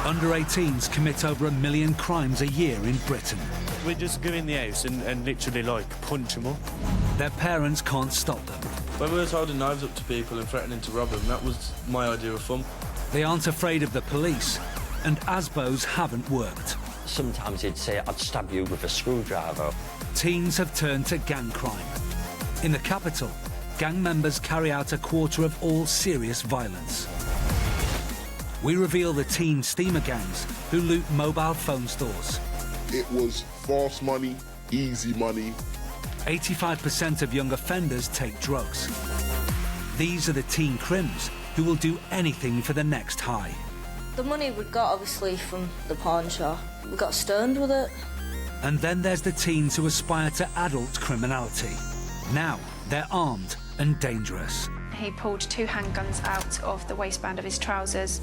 Under 18s commit over 1 million crimes a year in Britain. We just go in the house and literally, like, punch them up. Their parents can't stop them. When we were holding knives up to people and threatening to rob them, that was my idea of fun. They aren't afraid of the police, and ASBOs haven't worked. Sometimes he'd say, I'd stab you with a screwdriver. Teens have turned to gang crime. In the capital, gang members carry out a quarter of all serious violence. We reveal the teen steamer gangs who loot mobile phone stores. It was fast money, easy money. 85% of young offenders take drugs. These are the teen crims who will do anything for the next high. The money we got, obviously, from the pawn shop, we got stoned with it. And then there's the teens who aspire to adult criminality. Now they're armed and dangerous. He pulled 2 handguns out of the waistband of his trousers.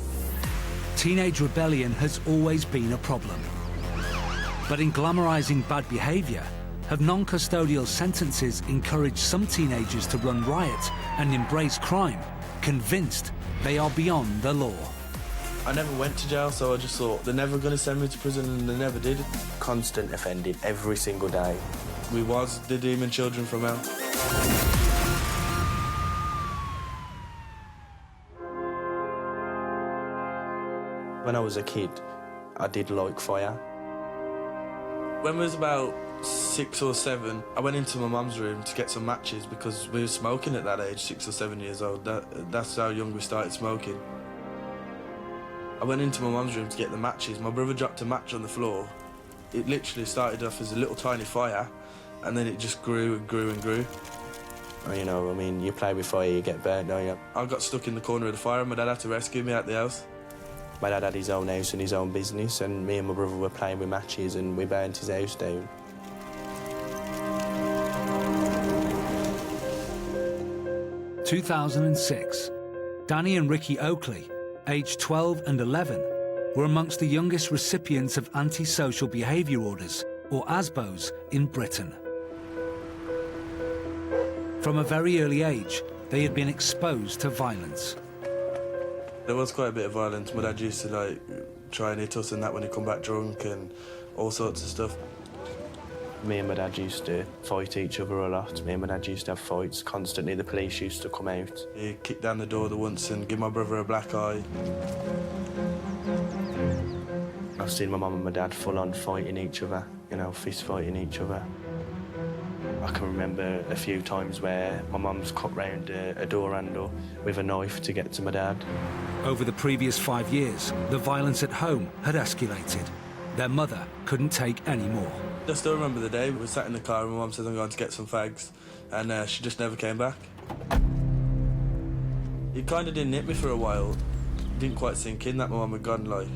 Teenage rebellion has always been a problem. But in glamorising bad behaviour, have non-custodial sentences encouraged some teenagers to run riot and embrace crime, convinced they are beyond the law? I never went to jail, so I just thought they're never going to send me to prison, and they never did. Constant offending every single day. We was the demon children from hell. When I was a kid, I did like fire. When I was about 6 or 7, I went into my mum's room to get some matches because we were smoking at that age, 6 or 7 years old. That's how young we started smoking. I went into my mum's room to get the matches. My brother dropped a match on the floor. It literally started off as a little tiny fire, and then it just grew and grew and grew. You know, I mean, you play with fire, you get burnt, don't you? I got stuck in the corner of the fire and my dad had to rescue me out the house. My dad had his own house and his own business, and me and my brother were playing with matches and we burnt his house down. In 2006, Danny and Ricky Oakley, aged 12 and 11, were amongst the youngest recipients of antisocial behaviour orders, or ASBOs, in Britain. From a very early age, they had been exposed to violence. There was quite a bit of violence. My dad used to like try and hit us and that when he come back drunk and all sorts of stuff. Me and my dad used to fight each other a lot. Me and my dad used to have fights constantly. The police used to come out. He kicked down the door the once and give my brother a black eye. I've seen my mum and my dad full-on fighting each other, you know, fist fighting each other. I can remember a few times where my mum's cut round a door handle with a knife to get to my dad. Over the previous 5 years, the violence at home had escalated. Their mother couldn't take any more. I still remember the day we sat in the car and my mum said, I'm going to get some fags, and she just never came back. It kind of didn't hit me for a while. It didn't quite sink in that my mum had gone, like.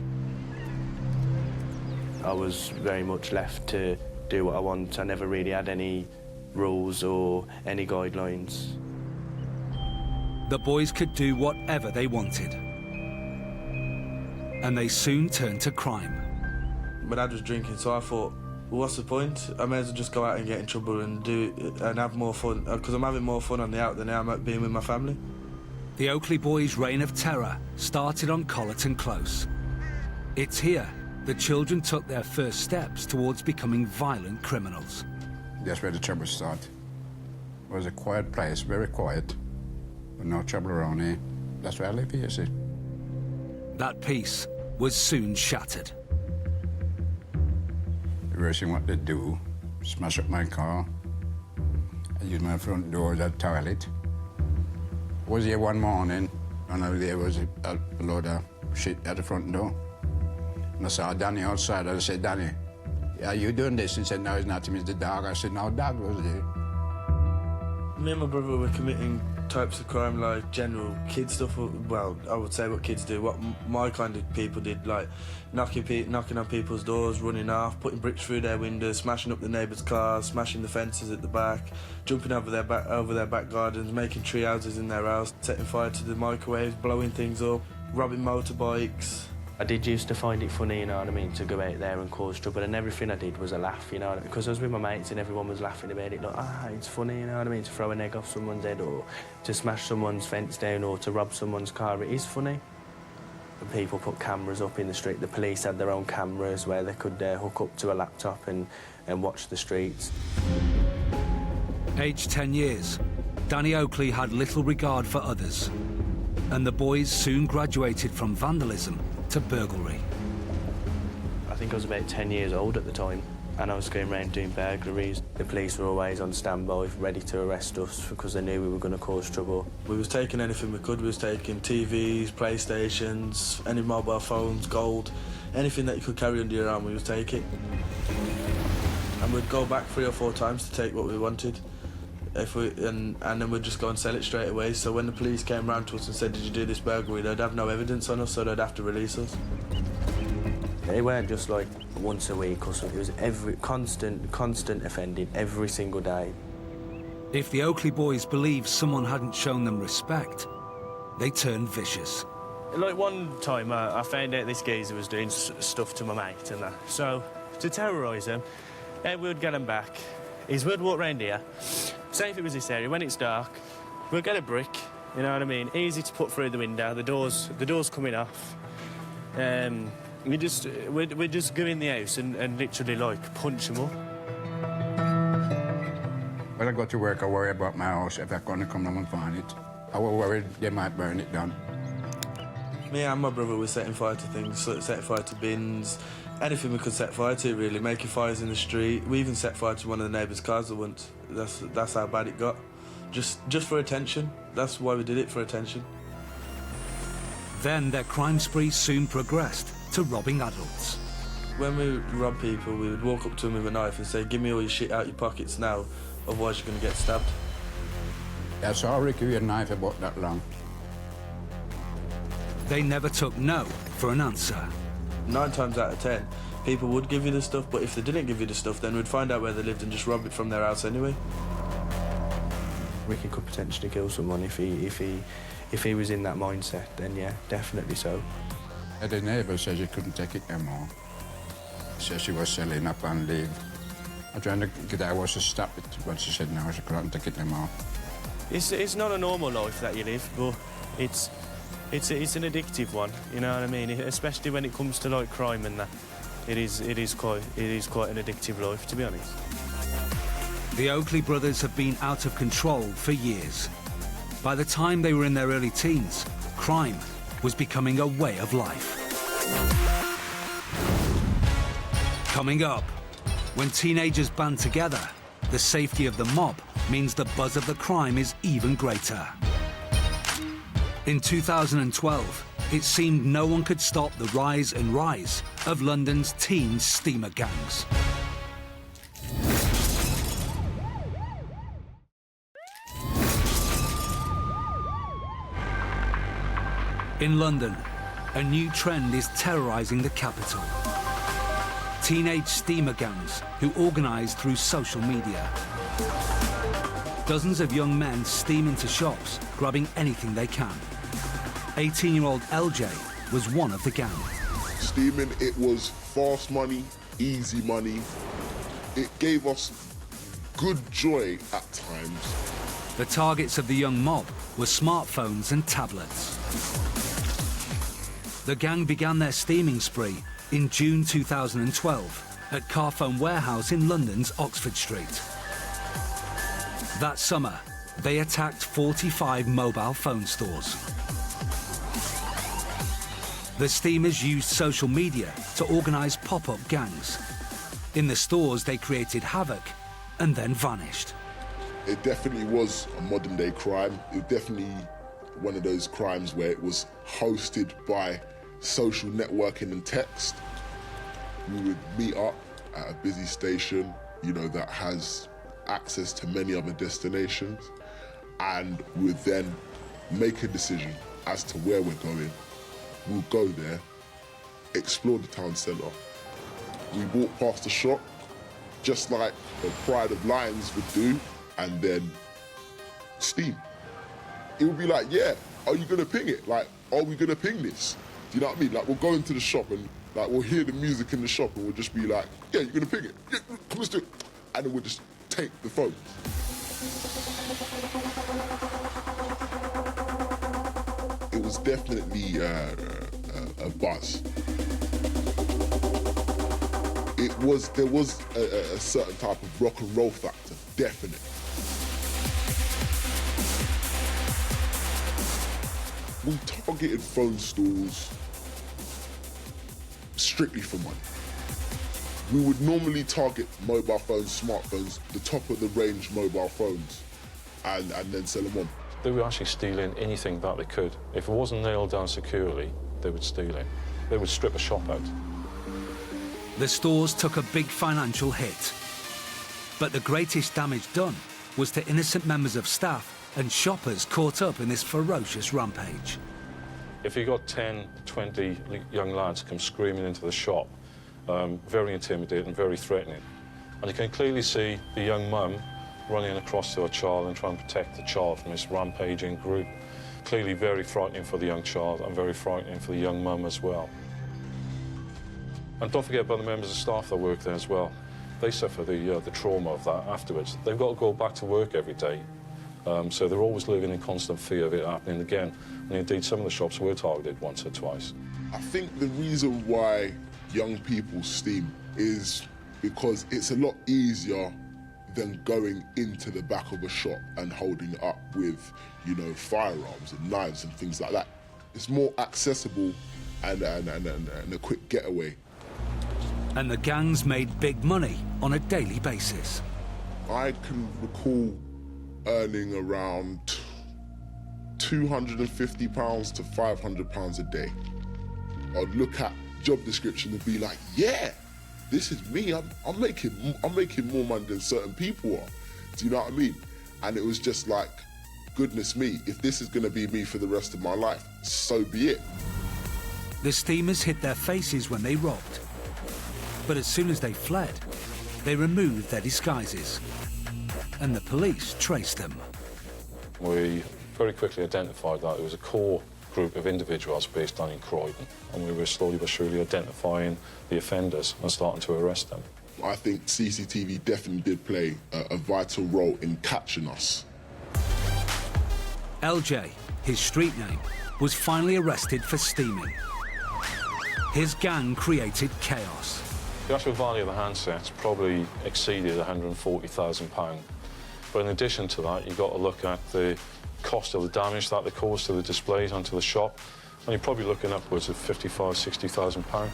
I was very much left to do what I want. I never really had any rules or any guidelines. The boys could do whatever they wanted. And they soon turned to crime. My dad was drinking, so I thought, well, what's the point? I may as well just go out and get in trouble and have more fun, because I'm having more fun on the out than I am being with my family. The Oakley boys' reign of terror started on Collerton Close. It's here the children took their first steps towards becoming violent criminals. That's where the trouble started. It was a quiet place, very quiet, but no trouble around here. That's where I live here, see. That peace was soon shattered. The first thing what they do, smash up my car, and use my front door as a toilet. I was here one morning, and there was a load of shit at the front door. And I saw Danny outside, and I said, Danny, are you doing this? He said, no, it's not him, it's the dog. I said, no, dog was there. Me and my brother were committing types of crime like general kid stuff. Well, I would say what kids do, what my kind of people did, like knocking on people's doors, running off, putting bricks through their windows, smashing up the neighbours' cars, smashing the fences at the back, jumping over their back gardens, making tree houses in their house, setting fire to the microwaves, blowing things up, robbing motorbikes. I did used to find it funny, you know what I mean, to go out there and cause trouble, and everything I did was a laugh, you know, because I was with my mates and everyone was laughing about it, like, it's funny, you know what I mean, to throw an egg off someone's head or to smash someone's fence down or to rob someone's car, it is funny. People put cameras up in the street. The police had their own cameras where they could hook up to a laptop and watch the streets. Aged 10 years, Danny Oakley had little regard for others, and the boys soon graduated from vandalism to burglary. I think I was about 10 years old at the time, and I was going around doing burglaries. The police were always on standby, ready to arrest us because they knew we were going to cause trouble. We was taking anything we could. We was taking TVs, PlayStations, any mobile phones, gold, anything that you could carry under your arm, we was taking. And we'd go back 3 or 4 times to take what we wanted. And then we'd just go and sell it straight away. So when the police came round to us and said, "Did you do this burglary?" they'd have no evidence on us, so they'd have to release us. They weren't just like once a week or something. It was constant offending every single day. If the Oakley boys believed someone hadn't shown them respect, they turned vicious. Like one time I found out this geezer was doing stuff to my mate and that. So to terrorise him, we would get him back. We'd walk round here, say if it was this area, when it's dark, we'll get a brick, you know what I mean? Easy to put through the window, the door's coming off. We'd just go in the house and literally, like, punch them up. When I go to work, I worry about my house, if they're going to come home and find it. I was worried they might burn it down. Me and my brother were setting fire to things, setting fire to bins, anything we could set fire to, really, making fires in the street. We even set fire to one of the neighbours' cars once. That's how bad it got. Just for attention. That's why we did it, for attention. Then their crime spree soon progressed to robbing adults. When we rob people, we would walk up to them with a knife and say, "Give me all your shit out your pockets now, otherwise you're going to get stabbed." I saw Ricky with a knife about that long. They never took no for an answer. 9 times out of 10, people would give you the stuff, but if they didn't give you the stuff, then we'd find out where they lived and just rob it from their house anyway. Ricky could potentially kill someone if he was in that mindset, then yeah, definitely so. The neighbour said she couldn't take it anymore. Said she was selling up and leave. I tried to get her to stop it, but she said no, she couldn't take it anymore. It's not a normal life that you live, but it's an addictive one, you know what I mean? Especially when it comes to like crime and that. It is quite an addictive life, to be honest. The Oakley brothers have been out of control for years. By the time they were in their early teens, crime was becoming a way of life. Coming up, when teenagers band together, the safety of the mob means the buzz of the crime is even greater. In 2012, it seemed no one could stop the rise and rise of London's teen steamer gangs. In London, a new trend is terrorising the capital. Teenage steamer gangs who organise through social media. Dozens of young men steam into shops, grabbing anything they can. 18-year-old LJ was one of the gang. Steaming, it was fast money, easy money. It gave us good joy at times. The targets of the young mob were smartphones and tablets. The gang began their steaming spree in June 2012 at Carphone Warehouse in London's Oxford Street. That summer, they attacked 45 mobile phone stores. The steamers used social media to organise pop-up gangs. In the stores, they created havoc and then vanished. It definitely was a modern-day crime. It was definitely one of those crimes where it was hosted by social networking and text. We would meet up at a busy station, you know, that has access to many other destinations, and we would then make a decision as to where we're going. We'll go there, explore the town centre. We walk past the shop, just like the Pride of Lions would do, and then steam. It would be like, yeah, are you gonna ping it? Like, are we gonna ping this? Do you know what I mean? Like, we'll go into the shop and like we'll hear the music in the shop and we'll just be like, yeah, you're gonna ping it. Yeah, come, let's do it. And then we'll just take the phones. It was definitely a buzz. There was a certain type of rock and roll factor, definite. We targeted phone stores strictly for money. We would normally target mobile phones, smartphones, the top of the range mobile phones, and then sell them on. They were actually stealing anything that they could. If it wasn't nailed down securely, they would steal it. They would strip a shop out. The stores took a big financial hit. But the greatest damage done was to innocent members of staff and shoppers caught up in this ferocious rampage. If you got 10, 20 young lads come screaming into the shop, very intimidating, very threatening. And you can clearly see the young mum running across to her child and trying to protect the child from this rampaging group. Clearly very frightening for the young child and very frightening for the young mum as well. And don't forget about the members of staff that work there as well. They suffer the trauma of that afterwards. They've got to go back to work every day. So they're always living in constant fear of it happening again. And indeed, some of the shops were targeted once or twice. I think the reason why young people steam is because it's a lot easier than going into the back of a shop and holding it up with, you know, firearms and knives and things like that. It's more accessible and a quick getaway. And the gangs made big money on a daily basis. I can recall earning around £250 to £500 a day. I'd look at job description and be like, yeah, this is me. I'm making more money than certain people are. Do you know what I mean? And it was just like, goodness me, if this is going to be me for the rest of my life, so be it. The steamers hid their faces when they robbed. But as soon as they fled, they removed their disguises. And the police traced them. We very quickly identified that it was a core group of individuals based down in Croydon, and we were slowly but surely identifying the offenders and starting to arrest them. I think CCTV definitely did play a vital role in catching us. LJ, his street name, was finally arrested for steaming. His gang created chaos. The actual value of the handsets probably exceeded £140,000. But in addition to that, you've got to look at the cost of the damage that they caused to the displays onto the shop, and you're probably looking upwards of £55,000, £60,000.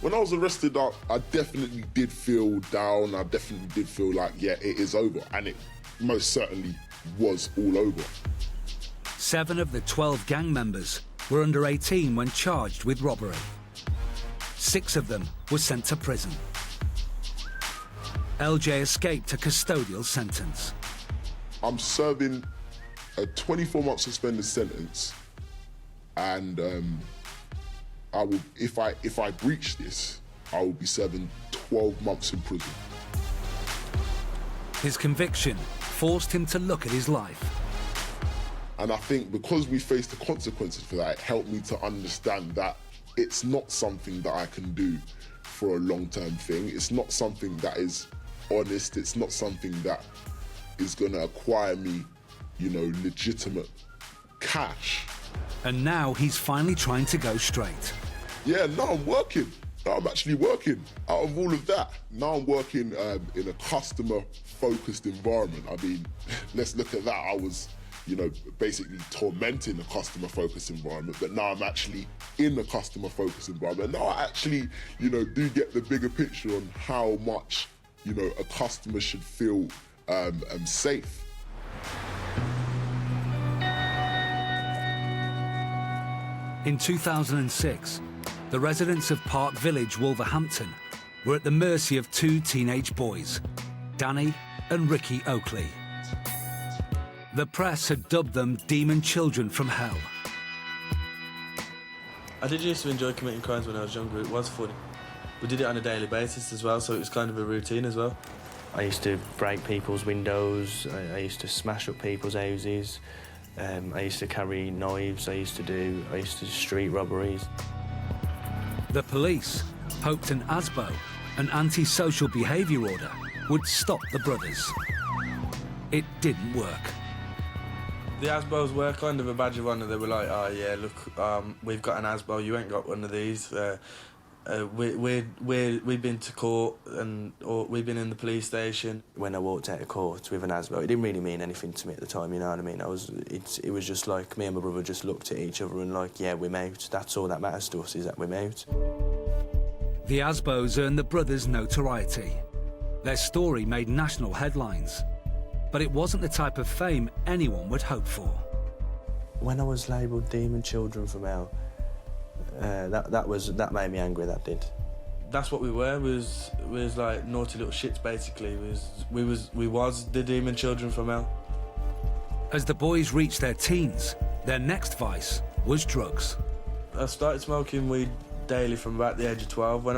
When I was arrested, I definitely did feel down. I definitely did feel like, yeah, it is over. And it most certainly was all over. 7 of the 12 gang members were under 18 when charged with robbery. 6 of them were sent to prison. LJ escaped a custodial sentence. I'm serving a 24-month suspended sentence, and I will, if I breach this, I will be serving 12 months in prison. His conviction forced him to look at his life. And I think because we faced the consequences for that, it helped me to understand that it's not something that I can do for a long-term thing. It's not something that is honest. It's not something that is going to acquire me, you know, legitimate cash. And now he's finally trying to go straight. Yeah, now I'm working. Now I'm actually working. Out of all of that, now I'm working in a customer-focused environment. I mean, let's look at that. I was, you know, basically tormenting a customer-focused environment, but now I'm actually in a customer-focused environment. Now I actually, you know, do get the bigger picture on how much, you know, a customer should feel safe. In 2006, the residents of Park Village, Wolverhampton, were at the mercy of 2 teenage boys, Danny and Ricky Oakley. The press had dubbed them demon children from hell. I did used to enjoy committing crimes when I was younger. It was funny. We did it on a daily basis as well, so it was kind of a routine as well. I used to break people's windows, I used to smash up people's houses, I used to carry knives, I used to do street robberies. The police hoped an ASBO, an anti-social behaviour order, would stop the brothers. It didn't work. The ASBOs were kind of a badge of honour. They were like, oh yeah, look, we've got an ASBO, you ain't got one of these. We've been to court or we've been in the police station. When I walked out of court with an ASBO, it didn't really mean anything to me at the time, you know what I mean? It was just like me and my brother just looked at each other and like, yeah, we're out. That's all that matters to us, is that we're out. The ASBOs earned the brothers notoriety. Their story made national headlines. But it wasn't the type of fame anyone would hope for. When I was labelled demon children from hell, that made me angry, that did. That's what we were. We was like naughty little shits, basically. We was the demon children from hell. As the boys reached their teens, their next vice was drugs. I started smoking weed daily from about the age of 12. When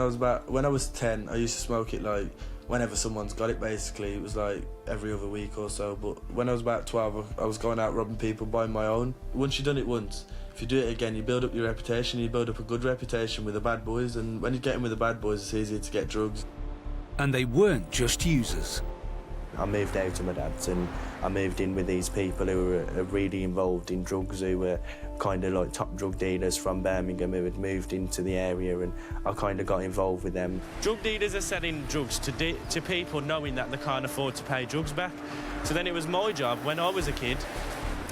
I was 10, I used to smoke it like whenever someone's got it, basically. It was like every other week or so. But when I was about 12, I was going out robbing people by my own. Once you've done it once, if you do it again, you build up your reputation, you build up a good reputation with the bad boys, and when you get in with the bad boys, it's easier to get drugs. And they weren't just users. I moved out of my dad's and I moved in with these people who were really involved in drugs, who were kind of like top drug dealers from Birmingham who had moved into the area, and I kind of got involved with them. Drug dealers are selling drugs to people knowing that they can't afford to pay drugs back. So then it was my job, when I was a kid,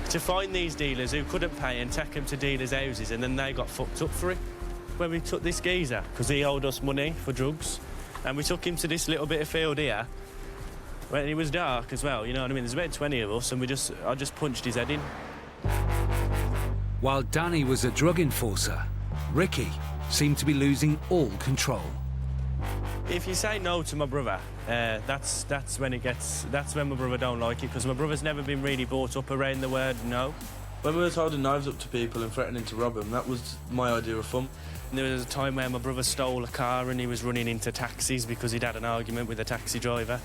to find these dealers who couldn't pay and take them to dealers' houses, and then they got fucked up for it. When we took this geezer, because he owed us money for drugs, and we took him to this little bit of field here, when it was dark as well, you know what I mean? There's about 20 of us, and I just punched his head in. While Danny was a drug enforcer, Ricky seemed to be losing all control. If you say no to my brother, that's when my brother don't like it, because my brother's never been really brought up around the word no. When we was holding knives up to people and threatening to rob them, that was my idea of fun. And there was a time where my brother stole a car and he was running into taxis because he'd had an argument with a taxi driver.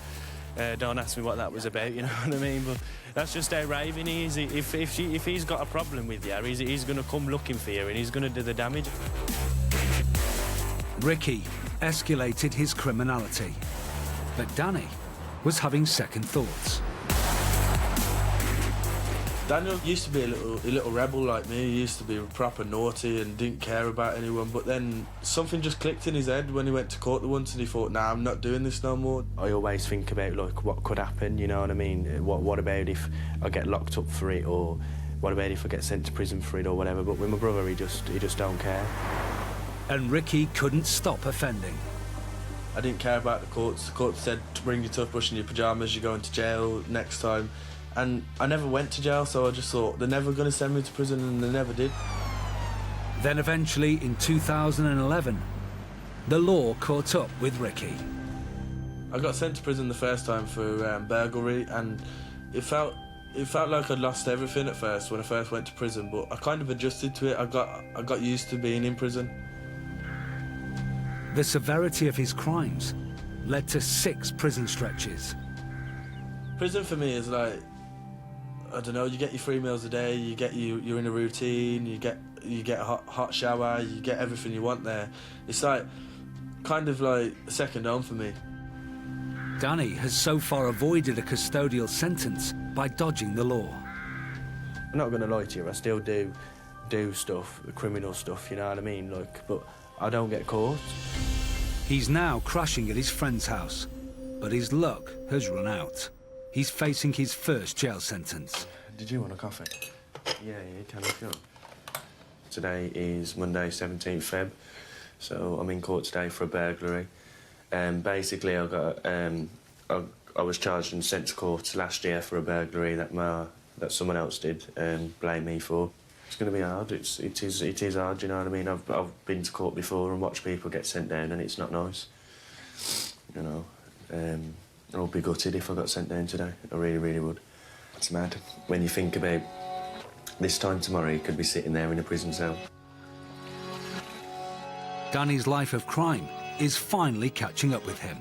Don't ask me what that was about, you know what I mean? But that's just how raving he is. If he's got a problem with you, he's going to come looking for you and he's going to do the damage. Ricky escalated his criminality, but Danny was having second thoughts. Daniel used to be a little rebel like me. He used to be proper naughty and didn't care about anyone, but then something just clicked in his head when he went to court once and he thought, nah, I'm not doing this no more. I always think about like what could happen, you know what I mean? What about if I get locked up for it, or what about if I get sent to prison for it or whatever? But with my brother, he just don't care. And Ricky couldn't stop offending. I didn't care about the courts. The court said to bring your toothbrush in your pyjamas, you're going to jail next time. And I never went to jail, so I just thought they're never going to send me to prison, and they never did. Then eventually, in 2011, the law caught up with Ricky. I got sent to prison the first time for burglary, and it felt like I'd lost everything at first when I first went to prison, but I kind of adjusted to it. I got used to being in prison. The severity of his crimes led to 6 prison stretches. Prison for me is like, I don't know, you get your 3 meals a day, you're in a routine, you get a hot shower, you get everything you want there. It's like, kind of like a second home for me. Danny has so far avoided a custodial sentence by dodging the law. I'm not going to lie to you, I still do stuff, criminal stuff, you know what I mean? Like, but I don't get caught. He's now crashing at his friend's house, but his luck has run out. He's facing his first jail sentence. Did you want a coffee? Yeah, you can if you want. Today is Monday, 17th Feb, so I'm in court today for a burglary. Basically, I was charged and sent to court last year for a burglary that someone else did and blamed me for. It's going to be hard. It is hard. You know what I mean? I've been to court before and watched people get sent down, and it's not nice. You know. I would be gutted if I got sent down today. I really, really would. It's mad. When you think about this time tomorrow, you could be sitting there in a prison cell. Danny's life of crime is finally catching up with him.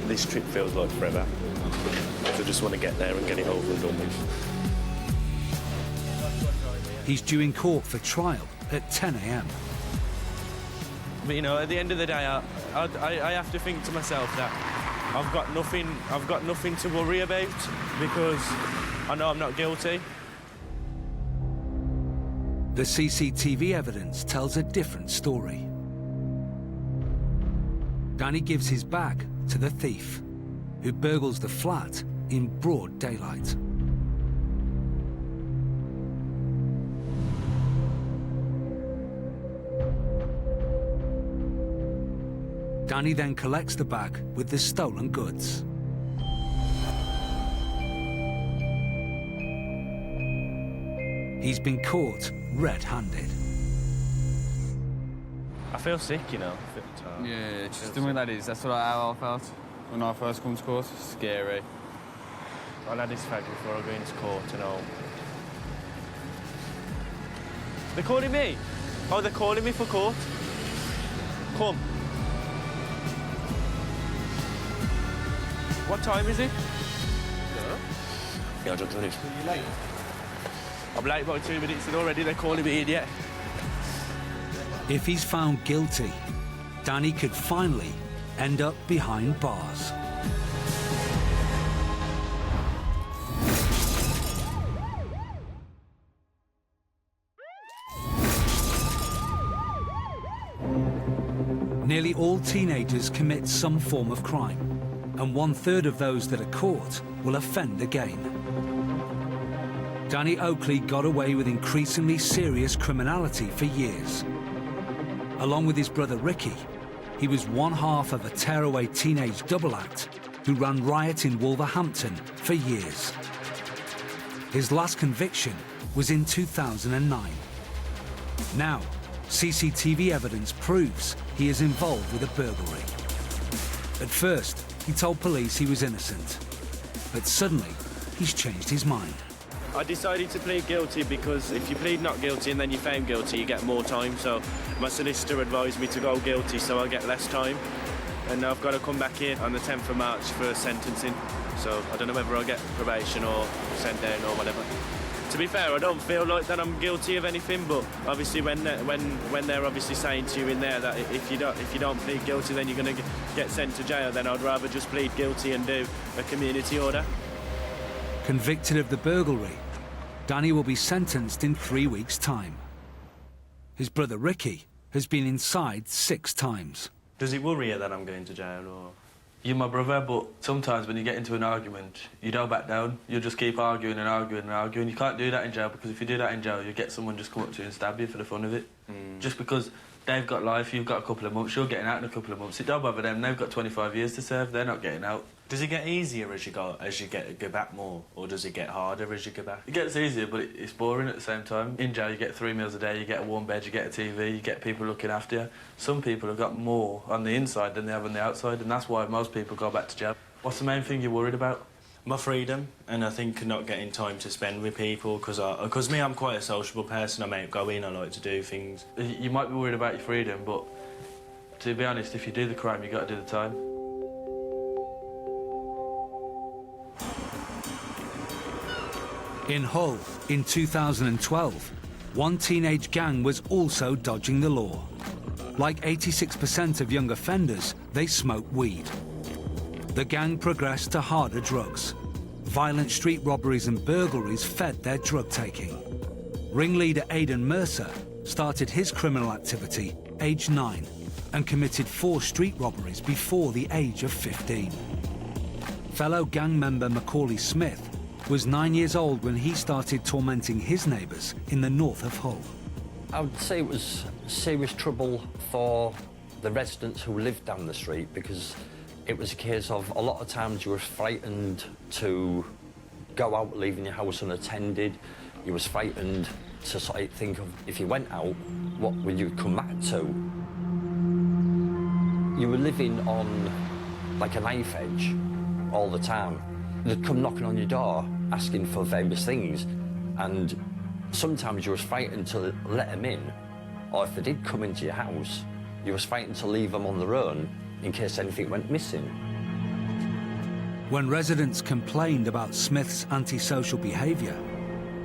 This trip feels like forever. I just want to get there and get it over and done with. He's due in court for trial at 10 a.m. But, you know, at the end of the day, I have to think to myself that I've got nothing to worry about because I know I'm not guilty. The CCTV evidence tells a different story. Danny gives his bag to the thief, who burgles the flat in broad daylight. Danny then collects the bag with the stolen goods. He's been caught red-handed. I feel sick, you know. Yeah, just doing what that is. That's how I felt when I first come to court. Scary. I'll have this fag before I go into court and all. They're calling me? Oh, they're calling me for court? Come. What time is it? Yeah, I don't know. Are you late? I'm late by 2 minutes and already they're calling me idiot. If he's found guilty, Danny could finally end up behind bars. Nearly all teenagers commit some form of crime, and 1/3 of those that are caught will offend again. Danny Oakley got away with increasingly serious criminality for years. Along with his brother Ricky, he was one half of a tearaway teenage double act who ran riot in Wolverhampton for years. His last conviction was in 2009. Now, CCTV evidence proves he is involved with a burglary. At first, he told police he was innocent, but suddenly he's changed his mind. I decided to plead guilty because if you plead not guilty and then you're found guilty, you get more time. So my solicitor advised me to go guilty so I get less time. And I've got to come back here on the 10th of March for sentencing. So I don't know whether I'll get probation or sent down or whatever. To be fair, I don't feel like that I'm guilty of anything, but obviously when they're obviously saying to you in there that if you don't plead guilty, then you're going to get sent to jail, then I'd rather just plead guilty and do a community order. Convicted of the burglary, Danny will be sentenced in 3 weeks' time. His brother Ricky has been inside 6 times. Does it worry you that I'm going to jail, or...? You're my brother, but sometimes when you get into an argument, you don't back down. You just keep arguing and arguing and arguing. You can't do that in jail, because if you do that in jail, you get someone just come up to you and stab you for the fun of it. Just because they've got life, you've got a couple of months, you're getting out in a couple of months. It don't bother them, they've got 25 years to serve, they're not getting out. Does it get easier as you go back more, or does it get harder as you go back? It gets easier, but it's boring at the same time. In jail, you get 3 meals a day, you get a warm bed, you get a TV, you get people looking after you. Some people have got more on the inside than they have on the outside, and that's why most people go back to jail. What's the main thing you're worried about? My freedom, and I think not getting time to spend with people, because me, I'm quite a sociable person. I might go in, I like to do things. You might be worried about your freedom, but to be honest, if you do the crime, you've got to do the time. In Hull, in 2012, one teenage gang was also dodging the law. Like 86% of young offenders, they smoke weed. The gang progressed to harder drugs. Violent street robberies and burglaries fed their drug taking. Ringleader Aidan Mercer started his criminal activity aged 9 and committed 4 street robberies before the age of 15. Fellow gang member Macaulay Smith was 9 years old when he started tormenting his neighbours in the north of Hull. I would say it was serious trouble for the residents who lived down the street, because it was a case of a lot of times you were frightened to go out, leaving your house unattended. You was frightened to sort of think of, if you went out, what would you come back to? You were living on like a knife edge all the time. They'd come knocking on your door, asking for various things, and sometimes you was frightened to let them in, or if they did come into your house, you was frightened to leave them on their own in case anything went missing. When residents complained about Smith's antisocial behaviour,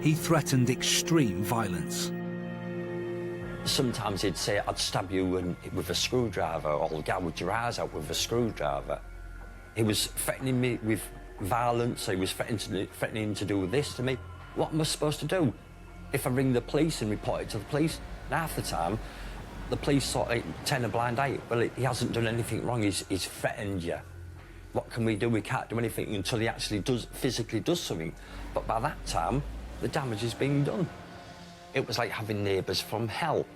he threatened extreme violence. Sometimes he'd say, I'd stab you with a screwdriver, or gouge your eyes out with a screwdriver. He was threatening me with violence, he was threatening to do this to me. What am I supposed to do? If I ring the police and report it to the police, and half the time, the police sort of turn a blind eye. Well, he hasn't done anything wrong, he's threatened you. What can we do? We can't do anything until he actually physically does something. But by that time, the damage is being done. It was like having neighbours from hell.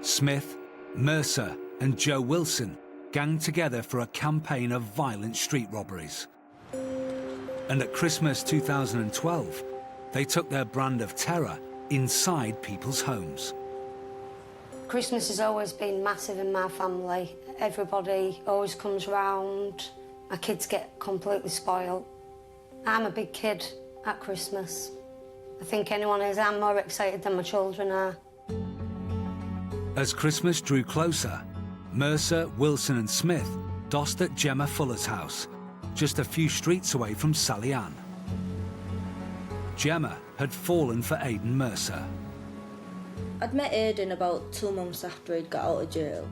Smith, Mercer and Joe Wilson ganged together for a campaign of violent street robberies. And at Christmas 2012, they took their brand of terror inside people's homes. Christmas has always been massive in my family. Everybody always comes round. My kids get completely spoiled. I'm a big kid at Christmas. I think anyone is. I'm more excited than my children are. As Christmas drew closer, Mercer, Wilson and Smith dossed at Gemma Fuller's house, just a few streets away from Sally Ann. Gemma had fallen for Aidan Mercer. I'd met Aidan about 2 months after he'd got out of jail.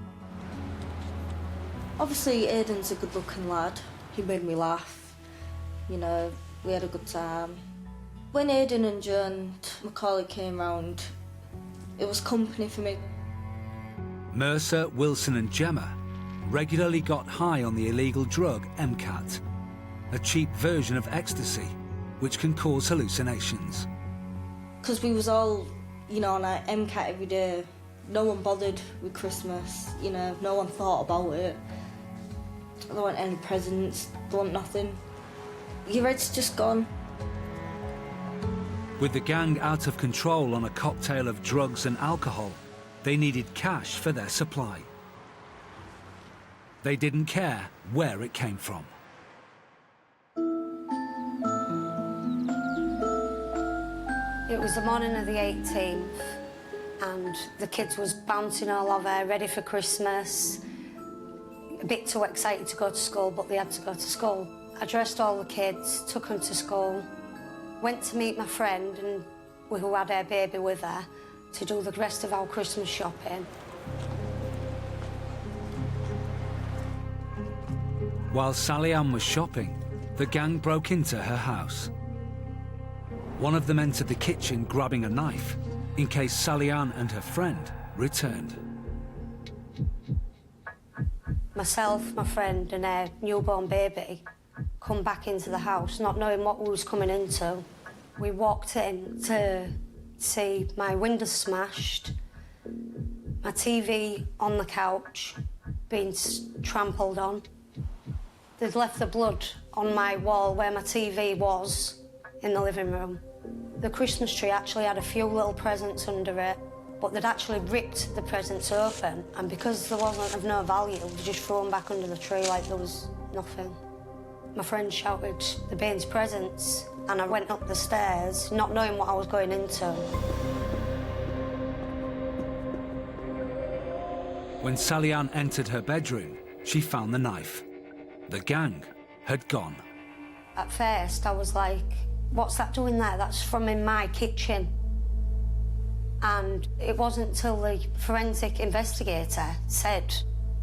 Obviously, Aidan's a good-looking lad. He made me laugh. You know, we had a good time. When Aidan and Joan Macaulay came round, it was company for me. Mercer, Wilson and Gemma regularly got high on the illegal drug MCAT, a cheap version of ecstasy, which can cause hallucinations. Because we was all, you know, on our MCAT every day. No one bothered with Christmas, you know, no one thought about it. There weren't any presents, there weren't nothing. Your head's just gone. With the gang out of control on a cocktail of drugs and alcohol, they needed cash for their supply. They didn't care where it came from. It was the morning of the 18th and the kids was bouncing all over, ready for Christmas. A bit too excited to go to school, but they had to go to school. I dressed all the kids, took them to school, went to meet my friend and who had her baby with her to do the rest of our Christmas shopping. While Sally Ann was shopping, the gang broke into her house. One of them entered the kitchen grabbing a knife in case Sally Ann and her friend returned. Myself, my friend and her newborn baby come back into the house, not knowing what we was coming into. We walked in to see my windows smashed, my TV on the couch being trampled on. They'd left the blood on my wall where my TV was in the living room. The Christmas tree actually had a few little presents under it, but they'd actually ripped the presents open, and because there wasn't of no value, they just threw them back under the tree like there was nothing. My friend shouted the Baines presents, and I went up the stairs, not knowing what I was going into. When Sally Ann entered her bedroom, she found the knife. The gang had gone. At first, I was like, what's that doing there? That's from in my kitchen. And it wasn't until the forensic investigator said,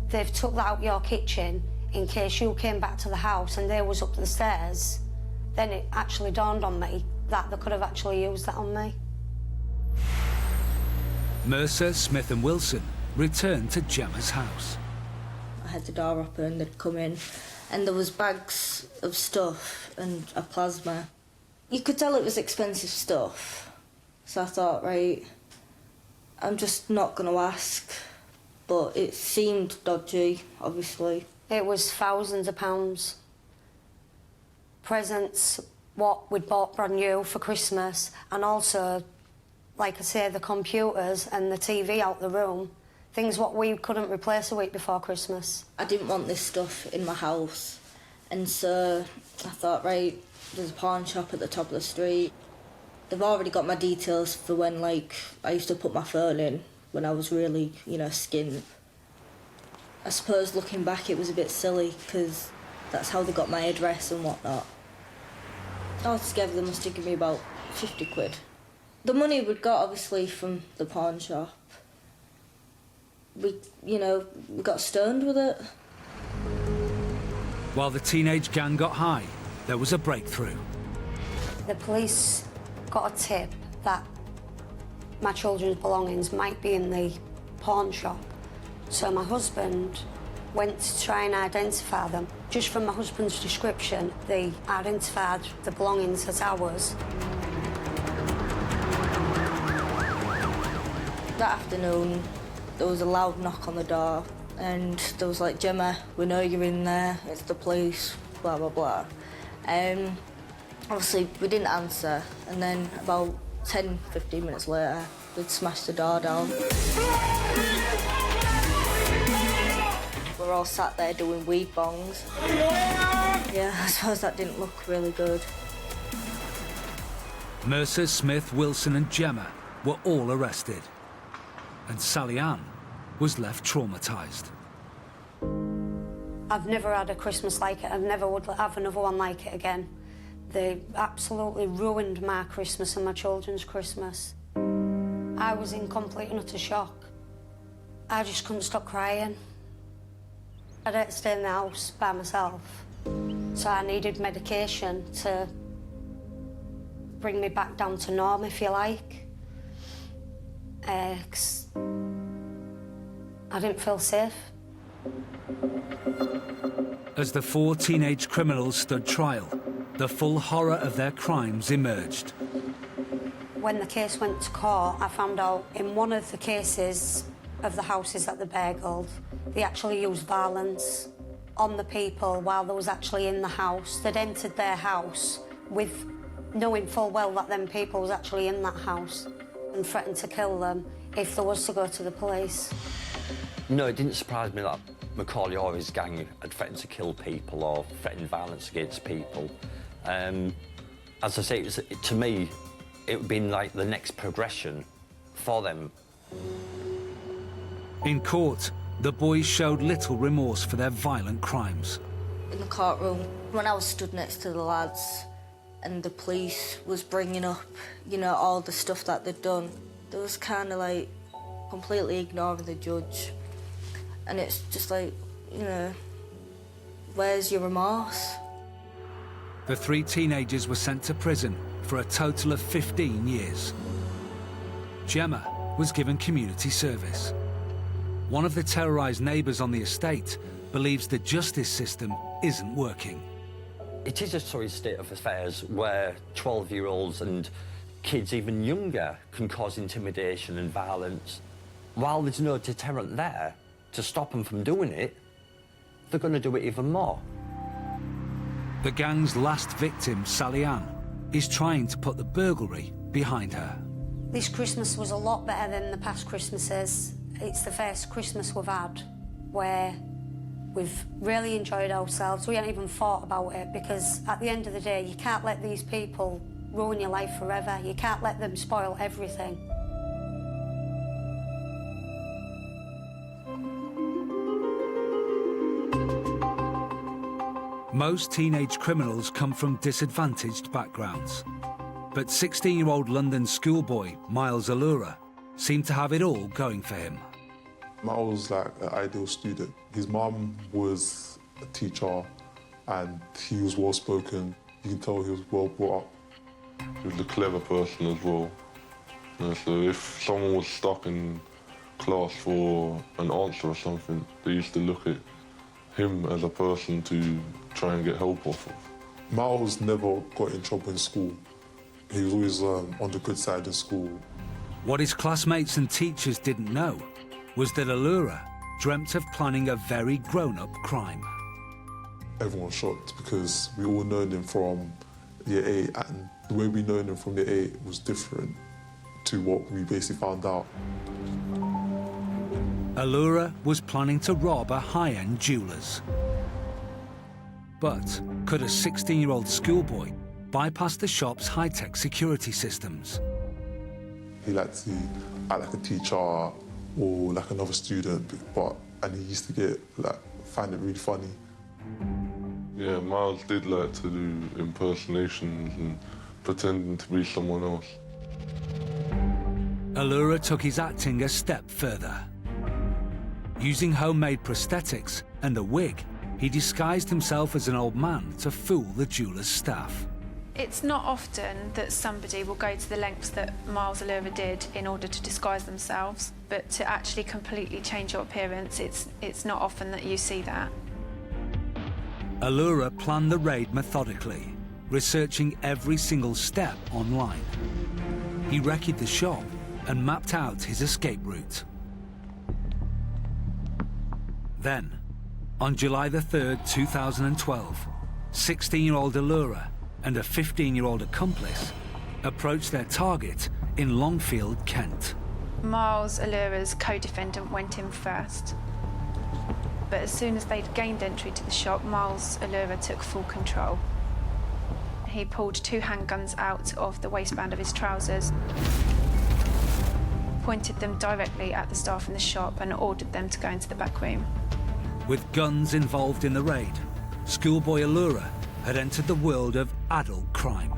they've took that out your kitchen in case you came back to the house and they was up the stairs, then it actually dawned on me that they could have actually used that on me. Mercer, Smith and Wilson returned to Gemma's house. I had the door open, they'd come in, and there was bags of stuff and a plasma. You could tell it was expensive stuff. So I thought, right, I'm just not going to ask. But it seemed dodgy, obviously. It was thousands of pounds. Presents, what we'd bought brand new for Christmas, and also, like I say, the computers and the TV out the room, things what we couldn't replace a week before Christmas. I didn't want this stuff in my house, and so I thought, right, there's a pawn shop at the top of the street. They've already got my details for when, like, I used to put my phone in when I was really, you know, skint. I suppose looking back it was a bit silly because that's how they got my address and whatnot. Altogether they must have given me about 50 quid. The money we'd got obviously from the pawn shop. We got stoned with it. While the teenage gang got high, there was a breakthrough. The police got a tip that my children's belongings might be in the pawn shop. So my husband went to try and identify them. Just from my husband's description, they identified the belongings as ours. That afternoon, there was a loud knock on the door, and there was like, "Gemma, we know you're in there, it's the police, blah, blah, blah." Obviously, we didn't answer, and then about 10, 15 minutes later, they'd smashed the door down. We're all sat there doing weed bongs. Yeah, I suppose that didn't look really good. Mercer, Smith, Wilson and Gemma were all arrested. And Sally Ann was left traumatised. I've never had a Christmas like it. I never would have another one like it again. They absolutely ruined my Christmas and my children's Christmas. I was in complete and utter shock. I just couldn't stop crying. I didn't stay in the house by myself, so I needed medication to bring me back down to norm, if you like. 'Cause I didn't feel safe. As the 4 teenage criminals stood trial, the full horror of their crimes emerged. When the case went to court, I found out in one of the cases of the houses that they burgled, they actually used violence on the people while they was actually in the house. They'd entered their house with knowing full well that them people was actually in that house and threatened to kill them if they was to go to the police. No, it didn't surprise me that Macaulay or his gang had threatened to kill people or threatened violence against people. As I say, to me, it would have been like the next progression for them. In court, the boys showed little remorse for their violent crimes. In the courtroom, when I was stood next to the lads and the police was bringing up, you know, all the stuff that they'd done, they was kind of like completely ignoring the judge. And it's just like, you know, where's your remorse? The 3 teenagers were sent to prison for a total of 15 years. Gemma was given community service. One of the terrorised neighbours on the estate believes the justice system isn't working. It is a sorry state of affairs where 12-year-olds and kids even younger can cause intimidation and violence. While there's no deterrent there to stop them from doing it, they're going to do it even more. The gang's last victim, Sally Ann, is trying to put the burglary behind her. This Christmas was a lot better than the past Christmases. It's the first Christmas we've had where we've really enjoyed ourselves. We haven't even thought about it because at the end of the day, you can't let these people ruin your life forever. You can't let them spoil everything. Most teenage criminals come from disadvantaged backgrounds. But 16-year-old London schoolboy Miles Allura seemed to have it all going for him. Miles was like an ideal student. His mum was a teacher and he was well-spoken. You can tell he was well brought up. He was a clever person as well. You know, so if someone was stuck in class for an answer or something, they used to look at him as a person to try and get help off of. Miles never got in trouble in school. He was always on the good side in school. What his classmates and teachers didn't know was that Allura dreamt of planning a very grown-up crime. Everyone was shocked because we all known him from year 8 and the way we known him from year 8 was different to what we basically found out. Allura was planning to rob a high-end jeweller's. But could a 16-year-old schoolboy bypass the shop's high-tech security systems? He liked to act like a teacher or like another student, and he used to find it really funny. Yeah, Miles did like to do impersonations and pretending to be someone else. Allura took his acting a step further. Using homemade prosthetics and a wig, he disguised himself as an old man to fool the jeweller's staff. It's not often that somebody will go to the lengths that Miles Allura did in order to disguise themselves, but to actually completely change your appearance, it's not often that you see that. Allura planned the raid methodically, researching every single step online. He wrecked the shop and mapped out his escape route. Then, on July the 3rd, 2012, 16-year-old Allura and a 15-year-old accomplice approached their target in Longfield, Kent. Miles Allura's co-defendant went in first. But as soon as they'd gained entry to the shop, Miles Allura took full control. He pulled 2 handguns out of the waistband of his trousers, pointed them directly at the staff in the shop and ordered them to go into the back room. With guns involved in the raid, schoolboy Allura had entered the world of adult crime.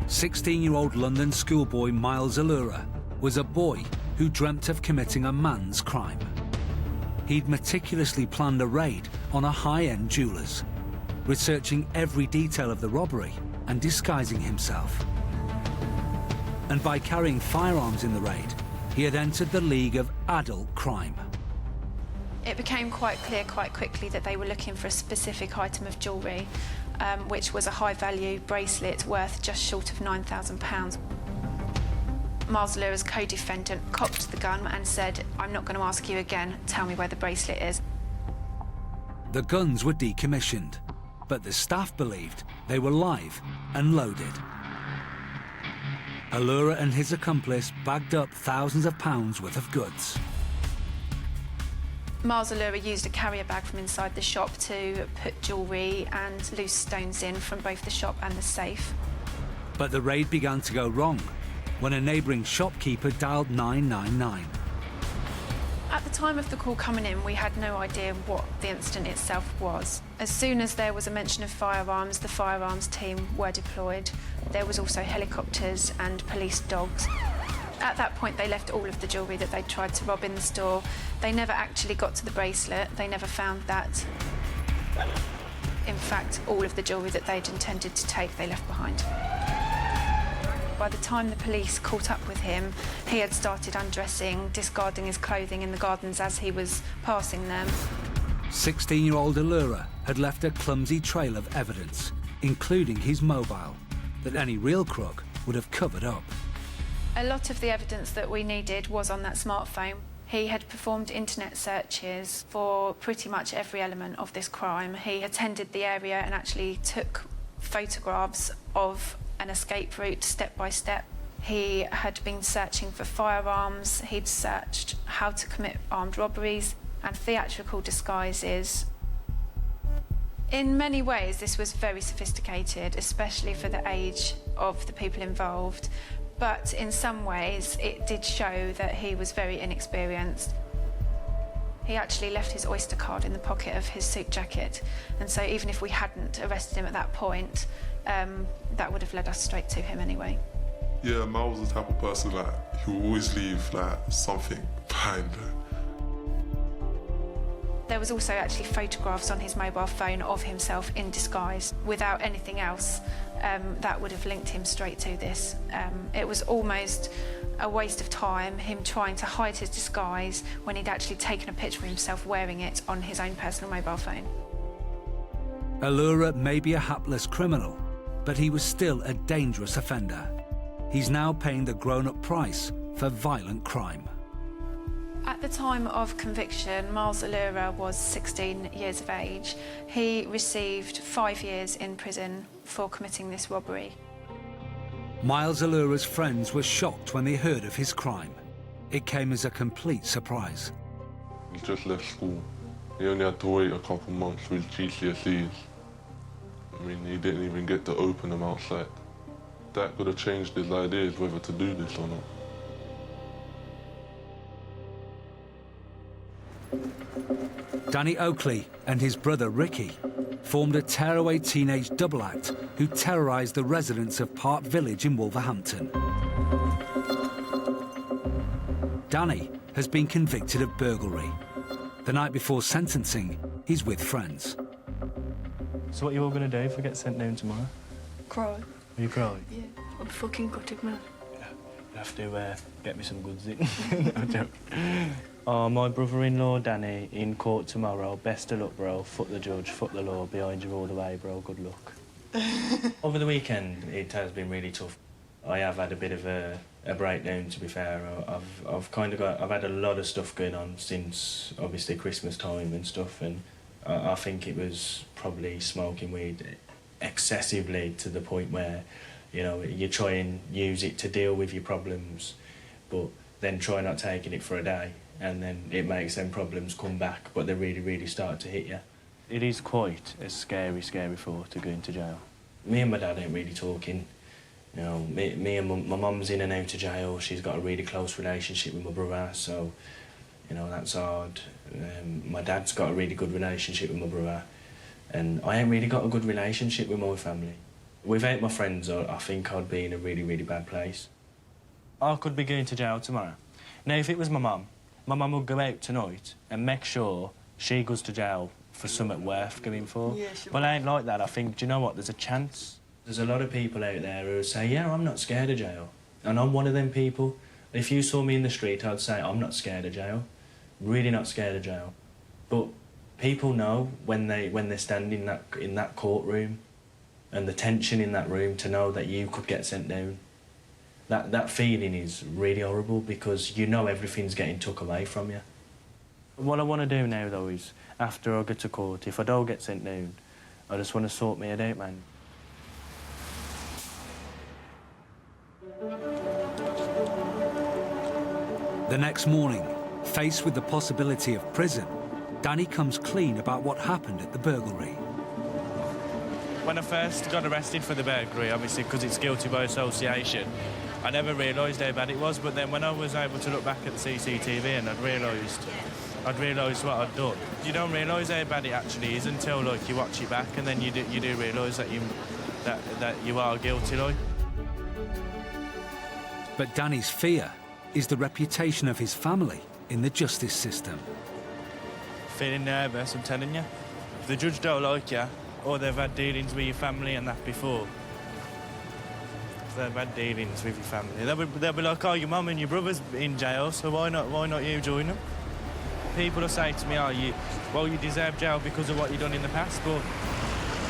"16-year-old London schoolboy Miles Allura was a boy who dreamt of committing a man's crime. He'd meticulously planned a raid on a high-end jeweller's, researching every detail of the robbery and disguising himself. And by carrying firearms in the raid, he had entered the league of adult crime. It became quite clear quite quickly that they were looking for a specific item of jewellery, which was a high-value bracelet worth just short of £9,000. Miles Allura's co-defendant cocked the gun and said, "I'm not going to ask you again, tell me where the bracelet is." The guns were decommissioned, but the staff believed they were live and loaded. Allura and his accomplice bagged up thousands of pounds worth of goods. Miles Allura used a carrier bag from inside the shop to put jewellery and loose stones in from both the shop and the safe. But the raid began to go wrong when a neighbouring shopkeeper dialed 999. At the time of the call coming in, we had no idea what the incident itself was. As soon as there was a mention of firearms, the firearms team were deployed. There was also helicopters and police dogs. At that point, they left all of the jewellery that they tried to rob in the store. They never actually got to the bracelet. They never found that. In fact, all of the jewellery that they'd intended to take, they left behind. By the time the police caught up with him, he had started undressing, discarding his clothing in the gardens as he was passing them. 16-year-old Allura had left a clumsy trail of evidence, including his mobile, that any real crook would have covered up. A lot of the evidence that we needed was on that smartphone. He had performed internet searches for pretty much every element of this crime. He attended the area and actually took photographs of an escape route step by step. He had been searching for firearms, he'd searched how to commit armed robberies and theatrical disguises. In many ways, this was very sophisticated, especially for the age of the people involved. But in some ways, it did show that he was very inexperienced. He actually left his Oyster card in the pocket of his suit jacket. And so even if we hadn't arrested him at that point, that would have led us straight to him anyway. Yeah, Mal was the type of person he will always leave something behind. There was also actually photographs on his mobile phone of himself in disguise. Without anything else, that would have linked him straight to this. It was almost a waste of time, him trying to hide his disguise when he'd actually taken a picture of himself wearing it on his own personal mobile phone. Allura may be a hapless criminal, but he was still a dangerous offender. He's now paying the grown-up price for violent crime. At the time of conviction, Miles Allura was 16 years of age. He received 5 years in prison for committing this robbery. Miles Allura's friends were shocked when they heard of his crime. It came as a complete surprise. He just left school. He only had to wait a couple months for his GCSEs. I mean, he didn't even get to open them outside. That could have changed his ideas whether to do this or not. Danny Oakley and his brother Ricky formed a tearaway teenage double act who terrorised the residents of Park Village in Wolverhampton. Danny has been convicted of burglary. The night before sentencing, he's with friends. So what are you all going to do if we get sent down tomorrow? Cry. Are you crying? Yeah, I'm fucking gutted, man. Yeah, you have to get me some goods in. No joke. Oh, my brother-in-law, Danny, in court tomorrow. Best of luck, bro. Fuck the judge, fuck the law. Behind you all the way, bro. Good luck. Over the weekend, it has been really tough. I have had a bit of a breakdown, to be fair. I've had a lot of stuff going on since, obviously, Christmas time and stuff, and I think it was probably smoking weed excessively to the point where, you know, you try and use it to deal with your problems, but then try not taking it for a day, and then it makes them problems come back, but they really, really start to hit you. It is quite a scary, scary thought to go into jail. Me and my dad ain't really talking. You know, me and my mum's in and out of jail. She's got a really close relationship with my brother, so, you know, that's hard. My dad's got a really good relationship with my brother, and I ain't really got a good relationship with my family. Without my friends, I think I'd be in a really, really bad place. I could be going to jail tomorrow. Now, if it was my mum would go out tonight and make sure she goes to jail for something worth going for. Yeah, sure. But I ain't like that. I think, do you know what, there's a chance. There's a lot of people out there who say, yeah, I'm not scared of jail. And I'm one of them people. If you saw me in the street, I'd say, I'm not scared of jail. Really not scared of jail. But people know when they're standing in that courtroom and the tension in that room to know that you could get sent down. That feeling is really horrible because you know everything's getting took away from you. What I want to do now, though, is after I get to court, if I don't get sent down, I just want to sort my head out, man. The next morning, faced with the possibility of prison, Danny comes clean about what happened at the burglary. When I first got arrested for the burglary, obviously because it's guilty by association, I never realised how bad it was, but then when I was able to look back at the CCTV and I'd realised what I'd done. You don't realise how bad it actually is until, like, you watch it back, and then you do realise that you are guilty, like. But Danny's fear is the reputation of his family in the justice system. Feeling nervous, I'm telling you. If the judge don't like you, or they've had dealings with your family and that before, if they've had dealings with your family, they'll be like, oh, your mum and your brother's in jail, so why not you join them? People will say to me, oh, you deserve jail because of what you've done in the past, but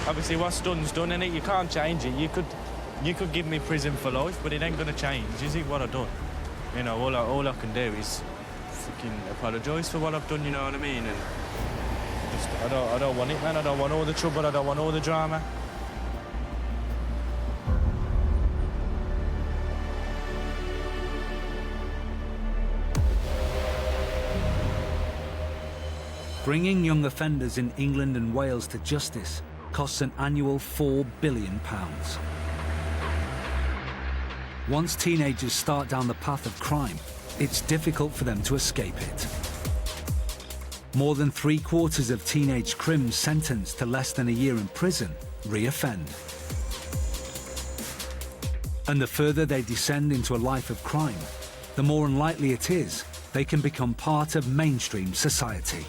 obviously what's done's done, innit? You can't change it. You could give me prison for life, but it ain't going to change, is it, what I've done? You know, all I can do is fucking apologise for what I've done, you know what I mean? And just, I don't want it, man. I don't want all the trouble. I don't want all the drama. Bringing young offenders in England and Wales to justice costs an annual £4 billion. Once teenagers start down the path of crime, it's difficult for them to escape it. More than 3/4 of teenage crims sentenced to less than a year in prison re-offend. And the further they descend into a life of crime, the more unlikely it is they can become part of mainstream society.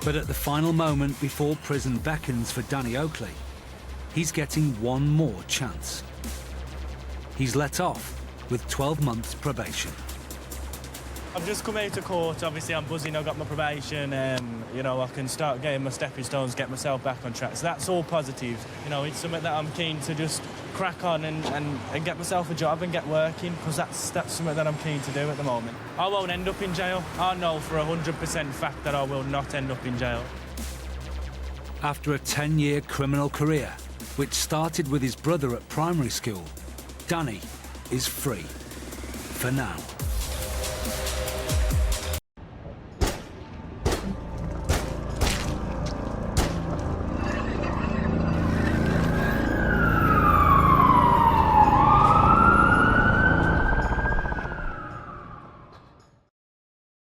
But at the final moment before prison beckons for Danny Oakley, he's getting one more chance. He's let off with 12 months probation. I've just come out of court. Obviously, I'm buzzing. I've got my probation. You know, I can start getting my stepping stones, get myself back on track. So that's all positive. You know, it's something that I'm keen to just crack on and get myself a job and get working, because that's something that I'm keen to do at the moment. I won't end up in jail. I know for 100% fact that I will not end up in jail. After a 10-year criminal career, which started with his brother at primary school, Danny is free. For now.